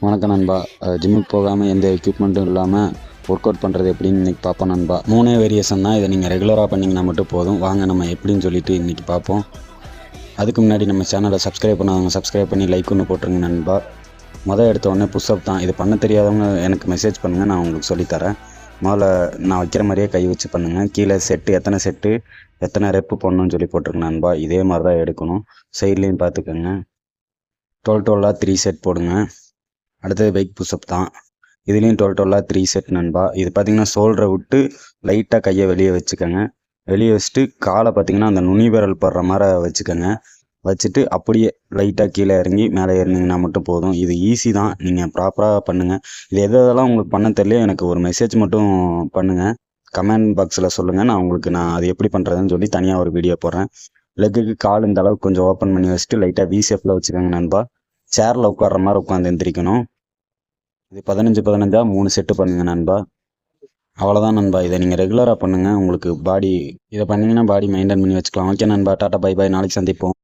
வணக்கம் நண்பா. ஜிம்முக்கு போகாமல் எந்த எக்யூப்மெண்ட்டும் இல்லாமல் ஒர்க் அவுட் பண்ணுறது எப்படின்னு இன்றைக்கி பார்ப்போம் நண்பா. 3 வேரியேஷன் தான். இதை நீங்கள் ரெகுலராக பண்ணிங்கன்னா மட்டும் போதும். வாங்க நம்ம எப்படின்னு சொல்லிட்டு இன்றைக்கி பார்ப்போம். அதுக்கு முன்னாடி நம்ம சேனலை சப்ஸ்கிரைப் பண்ணாதவங்க சப்ஸ்கிரைப் பண்ணி லைக் ஒன்று போட்டுருங்க நண்பா. எடுத்த உடனே புஷ்அப் தான். இது பண்ண தெரியாதவங்க எனக்கு மெசேஜ் பண்ணுங்கள், நான் உங்களுக்கு சொல்லித்தரேன். முதல்ல நான் வைக்கிற மாதிரியே கை வச்சு பண்ணுங்கள். கீழே எத்தனை செட்டு எத்தனை ரெப்பு போடணும்னு சொல்லி போட்டிருங்க நண்பா. இதே மாதிரி தான் எடுக்கணும். சைட்லேயும் பார்த்துக்கோங்க. 12 3 செட் போடுங்க. அடுத்தது பைக் புஷ்அப் தான். இதுலேயும் 12 3 செட் நண்பா. இது பார்த்தீங்கன்னா ஷோல்டரை விட்டு லைட்டாக கையை வெளியே வச்சுக்கோங்க. வெளியே வச்சுட்டு காலை பார்த்தீங்கன்னா அந்த நுனி விரல் படுற மாதிரி வச்சுக்கோங்க. வச்சுட்டு அப்படியே லைட்டாக கீழே இறங்கி மேலே ஏறினீங்கன்னா மட்டும் போதும். இது ஈஸி தான், நீங்கள் ப்ராப்பராக பண்ணுங்கள். இது எதெல்லாம் உங்களுக்கு பண்ண தெரியல, எனக்கு ஒரு மெசேஜ் மட்டும் பண்ணுங்கள். கமெண்ட் பாக்ஸில் சொல்லுங்கள். நான் அது எப்படி பண்ணுறதுன்னு சொல்லி தனியாக ஒரு வீடியோ போடுறேன். லெக்குக்கு கால் இந்த அளவுக்கு கொஞ்சம் ஓப்பன் பண்ணி வச்சுட்டு லைட்டாக விசேஃபில் வச்சுக்கோங்க நண்பா. சேரில் உட்கார்ற மாதிரி உட்காந்து எந்திரிக்கணும். இது 15 3 செட்டு பண்ணுங்க நண்பா. அவ்வளோதான் நண்பா. இதை நீங்கள் ரெகுலராக பண்ணுங்கள். உங்களுக்கு இதை பண்ணிங்கன்னா பாடி மெயின்டைன் பண்ணி வச்சுக்கலாம். ஓகே நண்பா, டாட்டா பை பாய். நாளைக்கு சந்திப்போம்.